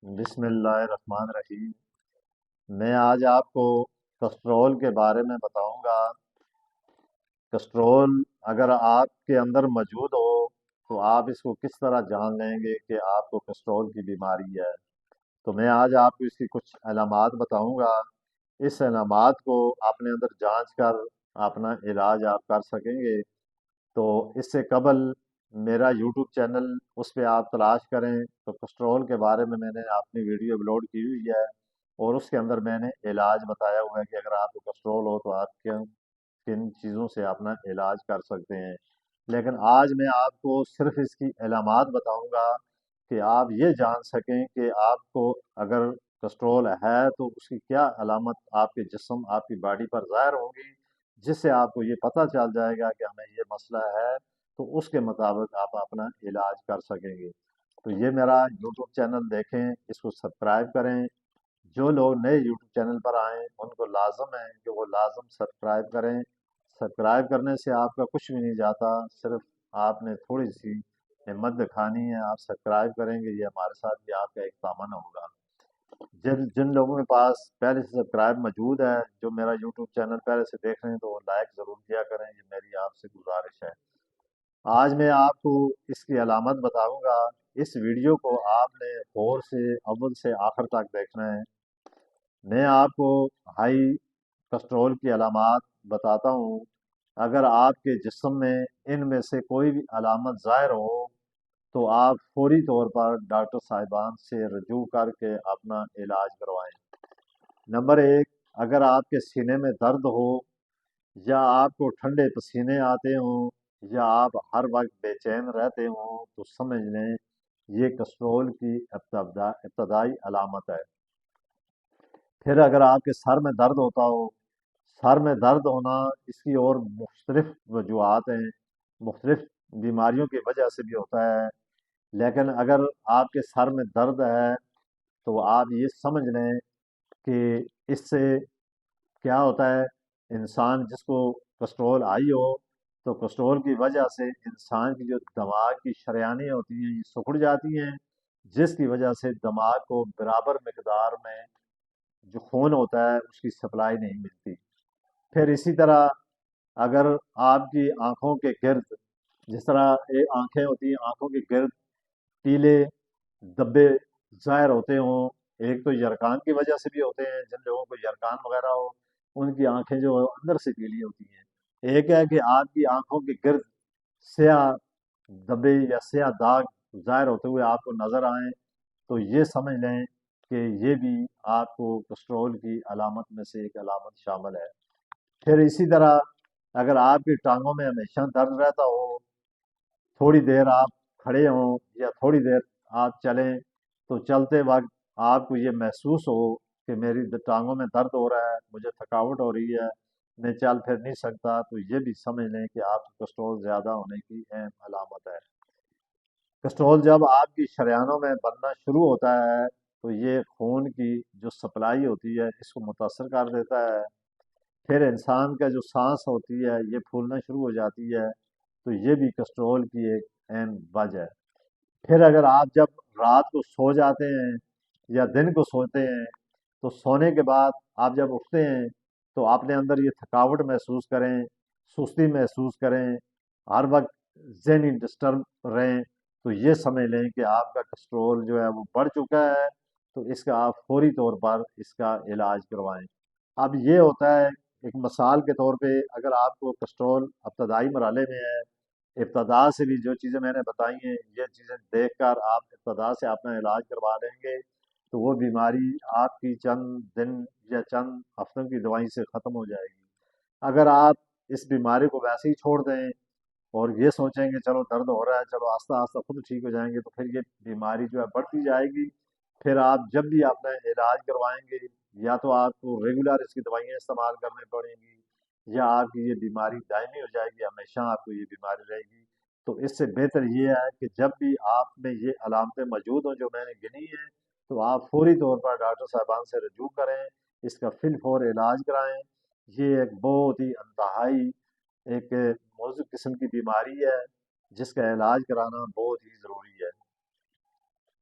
بسم اللہ الرحمن الرحیم۔ میں آج آپ کو کسٹرول کے بارے میں بتاؤں گا۔ کسٹرول اگر آپ کے اندر موجود ہو تو آپ اس کو کس طرح جان لیں گے کہ آپ کو کسٹرول کی بیماری ہے۔ تو میں آج آپ کو اس کی کچھ علامات بتاؤں گا۔ اس علامات کو اپنے اندر جانچ کر اپنا علاج آپ کر سکیں گے۔ تو اس سے قبل میرا یوٹیوب چینل، اس پہ آپ تلاش کریں تو کسٹرول کے بارے میں نے اپنی ویڈیو اپلوڈ کی ہوئی ہے، اور اس کے اندر میں نے علاج بتایا ہوا ہے کہ اگر آپ کو کسٹرول ہو تو آپ کن چیزوں سے اپنا علاج کر سکتے ہیں۔ لیکن آج میں آپ کو صرف اس کی علامات بتاؤں گا کہ آپ یہ جان سکیں کہ آپ کو اگر کسٹرول ہے تو اس کی کیا علامت آپ کے جسم، آپ کی باڈی پر ظاہر ہوگی، جس سے آپ کو یہ پتہ چل جائے گا کہ ہمیں یہ مسئلہ ہے، تو اس کے مطابق آپ اپنا علاج کر سکیں گے۔ تو یہ میرا یوٹیوب چینل دیکھیں، اس کو سبسکرائب کریں۔ جو لوگ نئے یوٹیوب چینل پر آئیں ان کو لازم ہے کہ وہ لازم سبسکرائب کریں۔ سبسکرائب کرنے سے آپ کا کچھ بھی نہیں جاتا، صرف آپ نے تھوڑی سی ہمت دکھانی ہے، آپ سبسکرائب کریں گے، یہ ہمارے ساتھ بھی آپ کا ایک تعاون ہوگا۔ جن لوگوں کے پاس پہلے سے سبسکرائب موجود ہے، جو میرا یوٹیوب چینل پہلے سے دیکھ رہے ہیں، تو وہ لائک ضرور کیا کریں، یہ میری آپ سے گزارش ہے۔ آج میں آپ کو اس کی علامت بتاؤں گا۔ اس ویڈیو کو آپ نے غور سے اول سے آخر تک دیکھنا ہے۔ میں آپ کو ہائی کسٹرول کی علامات بتاتا ہوں۔ اگر آپ کے جسم میں ان میں سے کوئی بھی علامت ظاہر ہو تو آپ فوری طور پر ڈاکٹر صاحبان سے رجوع کر کے اپنا علاج کروائیں۔ نمبر ایک، اگر آپ کے سینے میں درد ہو، یا آپ کو ٹھنڈے پسینے آتے ہوں، یا آپ ہر وقت بے چین رہتے ہوں، تو سمجھ لیں یہ کسٹرول کی ابتدائی علامت ہے۔ پھر اگر آپ کے سر میں درد ہوتا ہو، سر میں درد ہونا اس کی اور مختلف وجوہات ہیں، مختلف بیماریوں کی وجہ سے بھی ہوتا ہے، لیکن اگر آپ کے سر میں درد ہے تو آپ یہ سمجھ لیں کہ اس سے کیا ہوتا ہے، انسان جس کو کسٹرول آئی ہو تو کسٹرول کی وجہ سے انسان کی جو دماغ کی شریانیں ہوتی ہیں یہ سکڑ جاتی ہیں، جس کی وجہ سے دماغ کو برابر مقدار میں جو خون ہوتا ہے اس کی سپلائی نہیں ملتی۔ پھر اسی طرح اگر آپ کی آنکھوں کے گرد، جس طرح آنکھیں ہوتی ہیں، آنکھوں کے گرد پیلے دبے ظاہر ہوتے ہوں، ایک تو یرکان کی وجہ سے بھی ہوتے ہیں، جن لوگوں کو یرکان وغیرہ ہو ان کی آنکھیں جو اندر سے پیلی ہوتی ہیں۔ ایک ہے کہ آپ کی آنکھوں کے گرد سیاہ دبے یا سیاہ داغ ظاہر ہوتے ہوئے آپ کو نظر آئیں، تو یہ سمجھ لیں کہ یہ بھی آپ کو کسٹرول کی علامت میں سے ایک علامت شامل ہے۔ پھر اسی طرح اگر آپ کی ٹانگوں میں ہمیشہ درد رہتا ہو، تھوڑی دیر آپ کھڑے ہوں یا تھوڑی دیر آپ چلیں تو چلتے وقت آپ کو یہ محسوس ہو کہ میری ٹانگوں میں درد ہو رہا ہے، مجھے تھکاوٹ ہو رہی ہے، میں چل پھر نہیں سکتا، تو یہ بھی سمجھ لیں کہ آپ کو کسٹرول زیادہ ہونے کی اہم علامت ہے۔ کسٹرول جب آپ کی شریانوں میں بننا شروع ہوتا ہے تو یہ خون کی جو سپلائی ہوتی ہے اس کو متاثر کر دیتا ہے۔ پھر انسان کا جو سانس ہوتی ہے یہ پھولنا شروع ہو جاتی ہے، تو یہ بھی کسٹرول کی ایک اہم وجہ ہے۔ پھر اگر آپ جب رات کو سو جاتے ہیں یا دن کو سوتے ہیں تو سونے کے بعد آپ جب اٹھتے ہیں تو اپنے اندر یہ تھکاوٹ محسوس کریں، سستی محسوس کریں، ہر وقت ذہنی ڈسٹرب رہیں، تو یہ سمجھ لیں کہ آپ کا کسٹرول جو ہے وہ بڑھ چکا ہے، تو اس کا آپ فوری طور پر اس کا علاج کروائیں۔ اب یہ ہوتا ہے ایک مثال کے طور پہ، اگر آپ کو کسٹرول ابتدائی مرحلے میں ہے، ابتدا سے بھی جو چیزیں میں نے بتائی ہیں یہ چیزیں دیکھ کر آپ ابتدا سے اپنا علاج کروا لیں گے تو وہ بیماری آپ کی چند دن یا چند ہفتوں کی دوائی سے ختم ہو جائے گی۔ اگر آپ اس بیماری کو ویسے ہی چھوڑ دیں اور یہ سوچیں کہ چلو درد ہو رہا ہے، چلو آہستہ آہستہ خود ٹھیک ہو جائیں گے، تو پھر یہ بیماری جو ہے بڑھتی جائے گی۔ پھر آپ جب بھی اپنا علاج کروائیں گے یا تو آپ کو ریگولر اس کی دوائیاں استعمال کرنی پڑیں گی، یا آپ کی یہ بیماری دائمی ہو جائے گی، ہمیشہ آپ کو یہ بیماری رہے گی۔ تو اس سے بہتر یہ ہے کہ جب بھی آپ میں یہ علامتیں موجود ہوں جو میں نے گنی ہیں، تو آپ فوری طور پر ڈاکٹر صاحبان سے رجوع کریں، اس کا فی الفور علاج کرائیں۔ یہ ایک بہت ہی انتہائی ایک موضوع قسم کی بیماری ہے جس کا علاج کرانا بہت ہی ضروری ہے۔